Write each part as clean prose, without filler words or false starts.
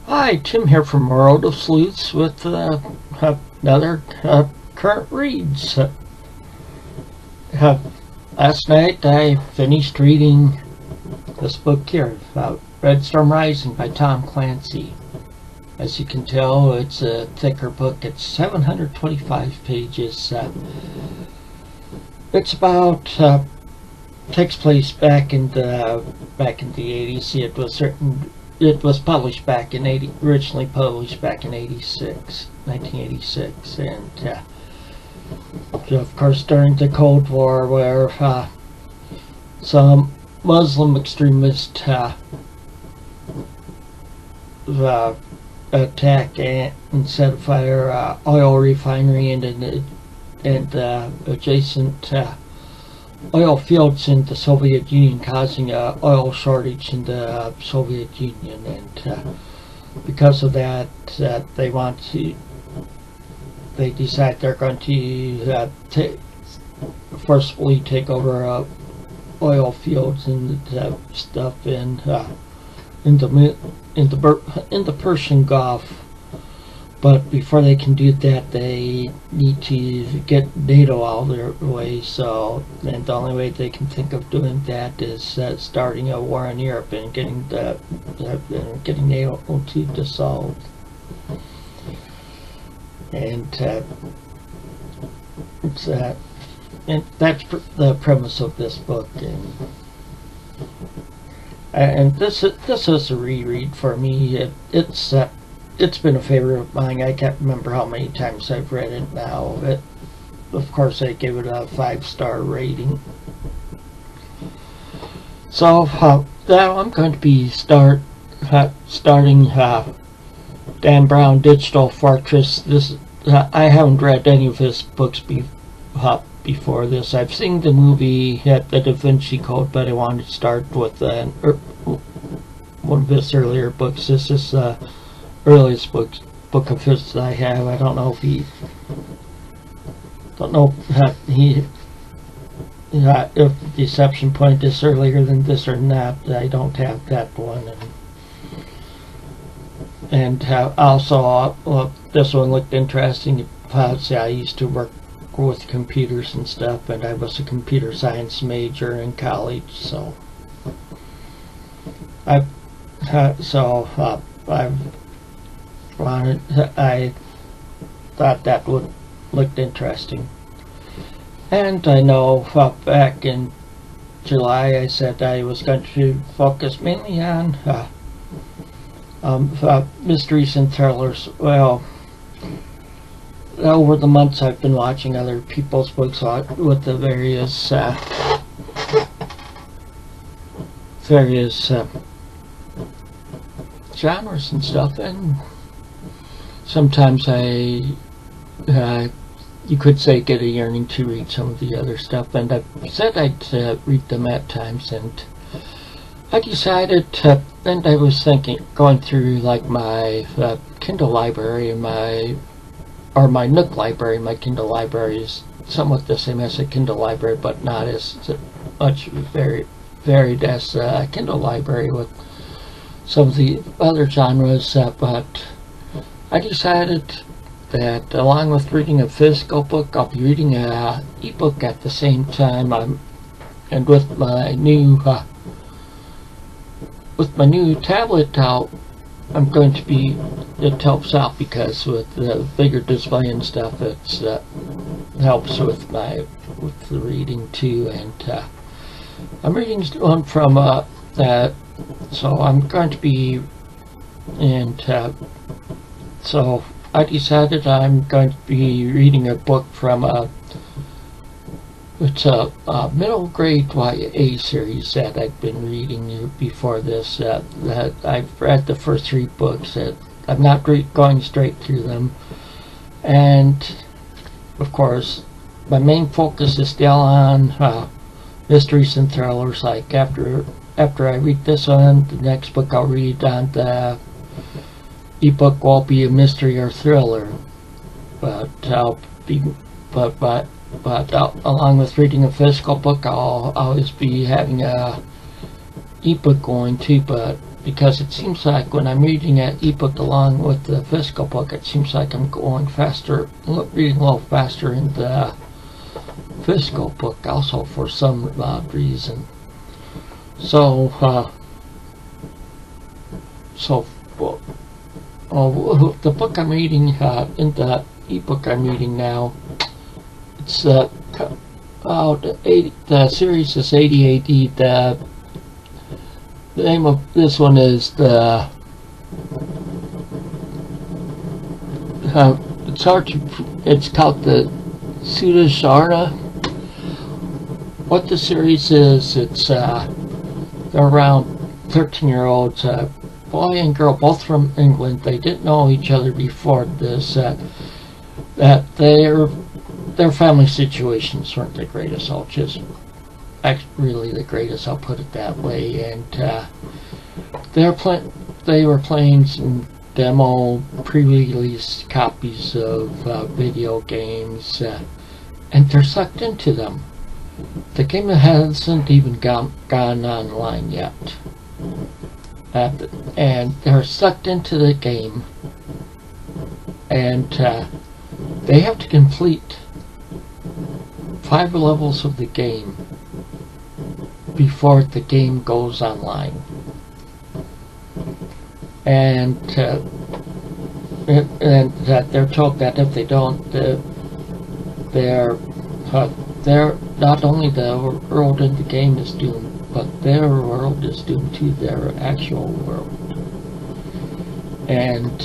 Hi, Tim here from World of Sleuths with another current reads. Last night I finished reading this book here about Red Storm Rising by Tom Clancy. As you can tell, it's a thicker book. It's 725 pages. It's about takes place back in the 80s. It was published back in originally published back in 1986, and of course during the Cold War, where some Muslim extremists attack and set fire oil refinery and adjacent oil fields in the Soviet Union, causing an oil shortage in the Soviet Union, and because of that, they decide they're going to forcibly take over oil fields and stuff in the Persian Gulf. But before they can do that, they need to get NATO out of their way. So, and the only way they can think of doing that is starting a war in Europe and getting NATO to dissolve. And and that's the premise of this book. And this is a reread for me. It's been a favorite of mine. I can't remember how many times I've read it now. Of course, I gave it a 5-star rating. So now I'm going to be starting Dan Brown Digital Fortress. I haven't read any of his books before this. I've seen the movie The Da Vinci Code, but I wanted to start with one of his earlier books. This is earliest book of his that I have. I don't know if if Deception Point is earlier than this or not. I don't have that one, and also this one looked interesting. I used to work with computers and stuff, and I was a computer science major in college, so I thought that would look interesting. And I know back in July I said I was going to focus mainly on mysteries and thrillers. Well, over the months I've been watching other people's books with the various genres and stuff, and sometimes you could say, get a yearning to read some of the other stuff, and I said I'd read them at times, and I decided and I was going through like my Kindle library and my Nook library. My Kindle library is somewhat the same as a Kindle library, but not as much varied as a Kindle library with some of the other genres, but I decided that along with reading a physical book, I'll be reading an ebook at the same time. And with my new tablet out, I'm going to be. It helps out because with the bigger display and stuff, it helps with the reading too. And I'm reading one from that. So I'm going to be, and so I decided I'm going to be reading a book from it's a middle grade YA series that I've been reading before this. That I've read the first 3 books. I'm not going straight through them, and of course my main focus is still on mysteries and thrillers. Like after I read this one, the next book I'll read on the ebook will be a mystery or thriller, but along with reading a physical book, I'll always be having a ebook going too. But because it seems like when I'm reading an ebook along with the physical book, it seems like I'm going faster, reading a little faster in the physical book also for some odd reason. So, the book I'm reading, in the ebook I'm reading now, it's about 80, the series is 80 AD. The name of this one is the it's called the Sudarshana. What the series is, it's they're around 13-year-olds, boy and girl, both from England. They didn't know each other before this. That their family situations weren't the greatest. Really the greatest. I'll put it that way. And they were playing some demo, pre-release copies of video games, and they're sucked into them. The game hasn't even gone online yet. And they're sucked into the game, and they have to complete 5 levels of the game before the game goes online. And that they're told that if they don't, they're not only the world in the game is doomed, but their world is doomed to their actual world. And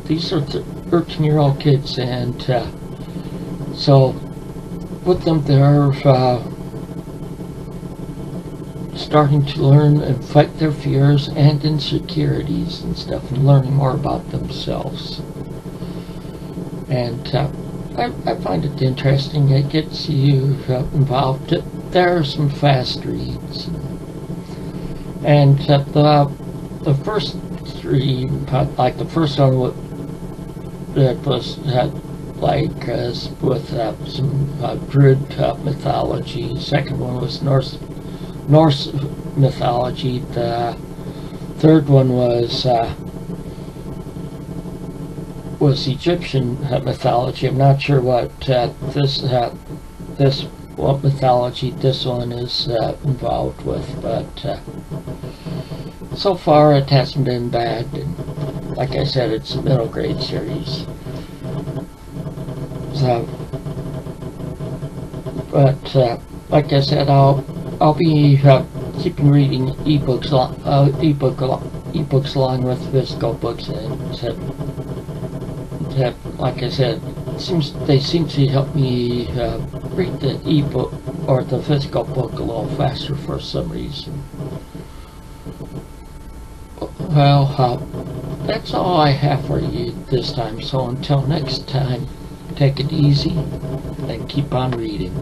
these are 13-year-old kids, and so with them they're starting to learn and fight their fears and insecurities and stuff, and learning more about themselves. And I find it interesting. It gets you involved. There are some fast reads, and the first 3, like the first one that was with some Druid mythology. Second one was Norse mythology. The third one was Egyptian mythology. I'm not sure what what mythology this one is involved with, but so far it hasn't been bad. And like I said, it's a middle grade series. So, but like I said, I'll be keeping reading ebooks along with physical books, and like I said, they seem to help me read the ebook or the physical book a little faster for some reason. Well, that's all I have for you this time. So until next time, take it easy and keep on reading.